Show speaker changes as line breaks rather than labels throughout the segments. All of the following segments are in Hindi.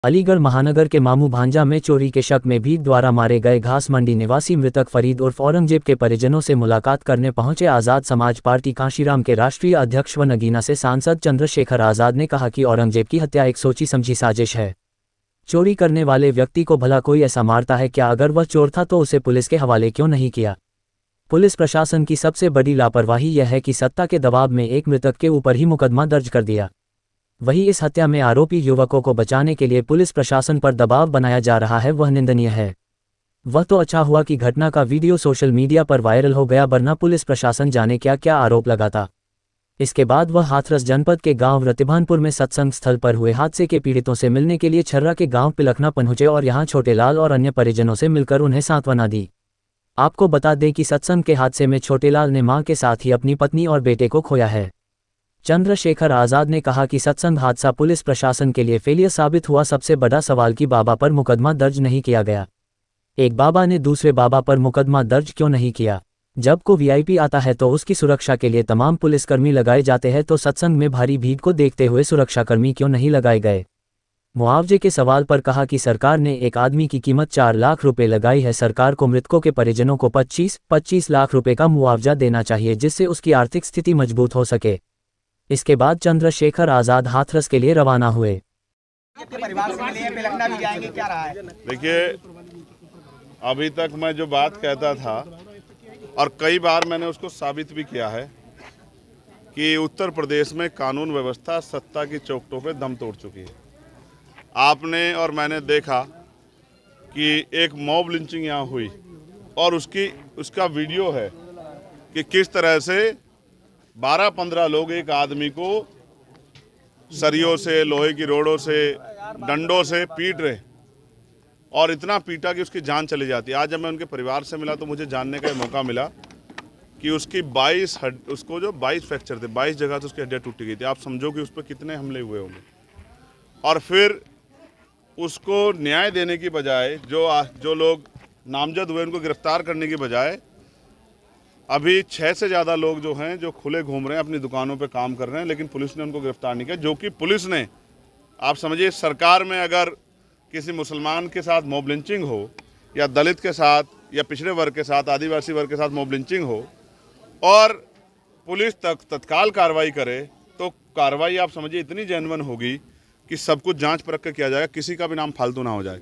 अलीगढ़ महानगर के मामू भांजा में चोरी के शक में भीख द्वारा मारे गए घास मंडी निवासी मृतक फरीद उर्फ औरंगजेब के परिजनों से मुलाकात करने पहुंचे आज़ाद समाज पार्टी कांशीराम के राष्ट्रीय अध्यक्ष व नगीना से सांसद चंद्रशेखर आज़ाद ने कहा कि औरंगजेब की हत्या एक सोची समझी साजिश है। चोरी करने वाले व्यक्ति को भला कोई ऐसा मारता है क्या? अगर वह चोर था तो उसे पुलिस के हवाले क्यों नहीं किया? पुलिस प्रशासन की सबसे बड़ी लापरवाही यह है कि सत्ता के दबाव में एक मृतक के ऊपर ही मुकदमा दर्ज कर दिया। वहीं इस हत्या में आरोपी युवकों को बचाने के लिए पुलिस प्रशासन पर दबाव बनाया जा रहा है, वह निंदनीय है। वह तो अच्छा हुआ कि घटना का वीडियो सोशल मीडिया पर वायरल हो गया, वरना पुलिस प्रशासन जाने क्या क्या आरोप लगाता। इसके बाद वह हाथरस जनपद के गांव रतिभानपुर में सत्संग स्थल पर हुए हादसे के पीड़ितों से मिलने के लिए छर्रा के गांव पिलखना पहुंचे और यहां छोटेलाल और अन्य परिजनों से मिलकर उन्हें सांत्वना दी। आपको बता दें कि सत्संग के हादसे में छोटेलाल ने मां के साथ ही अपनी पत्नी और बेटे को खोया है। चंद्रशेखर आज़ाद ने कहा कि सत्संग हादसा पुलिस प्रशासन के लिए फेलियर साबित हुआ। सबसे बड़ा सवाल कि बाबा पर मुकदमा दर्ज नहीं किया गया। एक बाबा ने दूसरे बाबा पर मुकदमा दर्ज क्यों नहीं किया? जब को वीआईपी आता है तो उसकी सुरक्षा के लिए तमाम पुलिसकर्मी लगाए जाते हैं, तो सत्संग में भारी भीड़ को देखते हुए सुरक्षाकर्मी क्यों नहीं लगाए गए? मुआवजे के सवाल पर कहा कि सरकार ने एक आदमी की कीमत 4 लाख रुपए लगाई है। सरकार को मृतकों के परिजनों को 25 लाख रुपए का मुआवजा देना चाहिए, जिससे उसकी आर्थिक स्थिति मजबूत हो सके। इसके बाद चंद्रशेखर आज़ाद हाथरस के लिए रवाना हुए।
देखिए, अभी तक मैं जो बात कहता था और कई बार मैंने उसको साबित भी किया है कि उत्तर प्रदेश में कानून व्यवस्था सत्ता की चौखटों पे दम तोड़ चुकी है। आपने और मैंने देखा कि एक मॉब लिंचिंग यहाँ हुई और उसका वीडियो है कि किस तरह से 12-15 लोग एक आदमी को सरियों से, लोहे की रोड़ों से, डंडों से पीट रहे और इतना पीटा कि उसकी जान चली जाती है। आज जब मैं उनके परिवार से मिला तो मुझे जानने का मौका मिला कि उसकी 22 फ्रैक्चर थे, 22 जगह से उसकी हड्डियाँ टूटी गई थी। आप समझो कि उस पर कितने हमले हुए होंगे। और फिर उसको न्याय देने की बजाय जो लोग नामजद हुए उनको गिरफ्तार करने की बजाय अभी 6 से ज़्यादा लोग जो हैं जो खुले घूम रहे हैं, अपनी दुकानों पे काम कर रहे हैं, लेकिन पुलिस ने उनको गिरफ्तार नहीं किया। जो कि पुलिस ने, आप समझिए, सरकार में अगर किसी मुसलमान के साथ मॉब लिंचिंग हो या दलित के साथ या पिछड़े वर्ग के साथ, आदिवासी वर्ग के साथ मॉब लिंचिंग हो और पुलिस तत्काल कार्रवाई करे, तो कार्रवाई आप समझिए इतनी जेन्युइन होगी कि सब कुछ जाँच परख कर किया जाएगा, किसी का भी नाम फालतू ना हो जाए।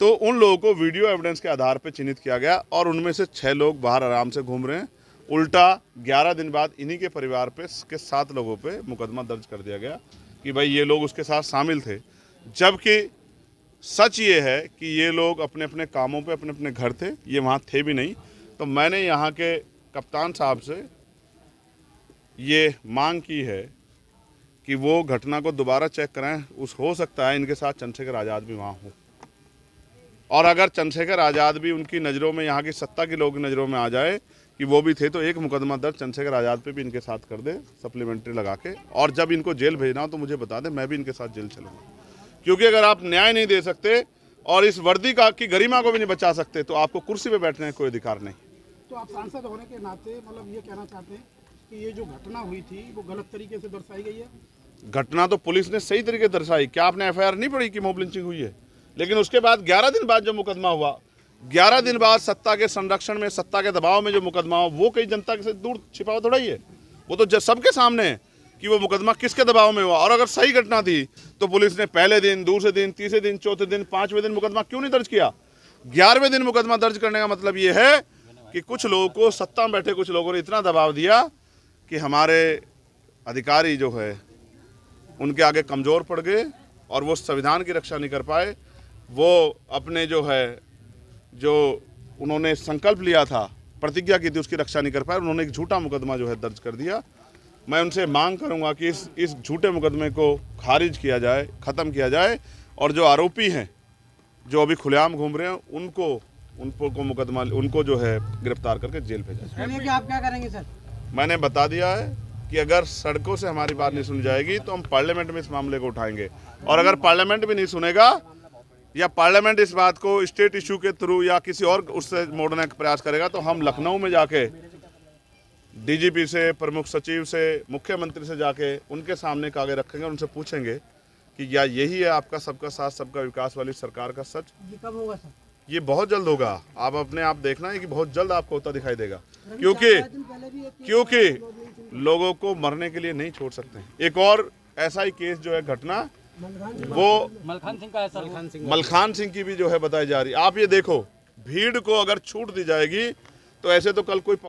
तो उन लोगों को वीडियो एविडेंस के आधार पर चिन्हित किया गया और उनमें से 6 लोग बाहर आराम से घूम रहे हैं। उल्टा 11 दिन बाद इन्हीं के परिवार पे के 7 लोगों पे मुकदमा दर्ज कर दिया गया कि भाई ये लोग उसके साथ शामिल थे, जबकि सच ये है कि ये लोग अपने अपने कामों पे अपने अपने घर थे, ये वहाँ थे भी नहीं। तो मैंने यहाँ के कप्तान साहब से ये मांग की है कि वो घटना को दोबारा चेक कराएं। हो सकता है इनके साथ चंद्रशेखर आज़ाद भी वहाँ हो, और अगर चंद्रशेखर आज़ाद भी उनकी नज़रों में, यहाँ की सत्ता के लोगों की नज़रों में आ जाए कि वो भी थे, तो एक मुकदमा दर्ज चंद्रशेखर आज़ाद पे भी इनके साथ कर दे, सप्लीमेंट्री लगा के। और जब इनको जेल भेजना हो तो मुझे बता दें, मैं भी इनके साथ जेल चलूँगा। क्योंकि अगर आप न्याय नहीं दे सकते और इस वर्दी की गरिमा को भी नहीं बचा सकते, तो आपको कुर्सी पे बैठने का कोई अधिकार नहीं।
तो आप सांसद होने के नाते मतलब ये कहना चाहते हैं कि ये जो घटना हुई थी वो गलत तरीके से दर्शाई गई है?
घटना तो पुलिस ने सही तरीके दर्शाई। क्या आपने एफआईआर नहीं पढ़ी कि मॉब लिंचिंग हुई है? लेकिन उसके बाद 11 दिन बाद जो मुकदमा हुआ, 11 दिन बाद सत्ता के संरक्षण में, सत्ता के दबाव में जो मुकदमा हो, वो कई जनता से दूर छिपा थोड़ा ही है। वो तो सबके सामने है कि वो मुकदमा किसके दबाव में हुआ। और अगर सही घटना थी तो पुलिस ने पहले दिन, दूसरे दिन, तीसरे दिन, चौथे दिन, 5वें दिन मुकदमा क्यों नहीं दर्ज किया? 11वें दिन मुकदमा दर्ज करने का मतलब ये है कि कुछ लोगों को, सत्ता में बैठे कुछ लोगों ने इतना दबाव दिया कि हमारे अधिकारी जो है उनके आगे कमज़ोर पड़ गए और वो संविधान की रक्षा नहीं कर पाए। वो अपने जो उन्होंने संकल्प लिया था, प्रतिज्ञा की थी, उसकी रक्षा नहीं कर पाए। उन्होंने एक झूठा मुकदमा जो है दर्ज कर दिया। मैं उनसे मांग करूंगा कि इस झूठे मुकदमे को खारिज किया जाए, ख़त्म किया जाए, और जो आरोपी हैं जो अभी खुलेआम घूम रहे हैं उनको जो है गिरफ्तार करके जेल भेजा जाए।
आप क्या करेंगे सर?
मैंने बता दिया है कि अगर सड़कों से हमारी बात नहीं सुनी जाएगी तो हम पार्लियामेंट में इस मामले को उठाएंगे, और अगर पार्लियामेंट भी नहीं सुनेगा या पार्लियामेंट इस बात को स्टेट इशू के थ्रू या किसी और उससे मोड़ने का प्रयास करेगा, तो हम लखनऊ में जाके डीजीपी से, प्रमुख सचिव से, मुख्यमंत्री से जाके उनके सामने कागज रखेंगे और उनसे पूछेंगे कि क्या यही है आपका सबका साथ सबका विकास वाली सरकार का सच?
ये कब होगा सर?
ये बहुत जल्द होगा। आप अपने आप देखना है कि बहुत जल्द आपको होता दिखाई देगा, क्योंकि लोगों को मरने के लिए नहीं छोड़ सकते। एक और ऐसा ही केस जो है घटना वो मलखान सिंह की भी जो है बताई जा रही। आप ये देखो, भीड़ को अगर छूट दी जाएगी तो ऐसे तो कल कोई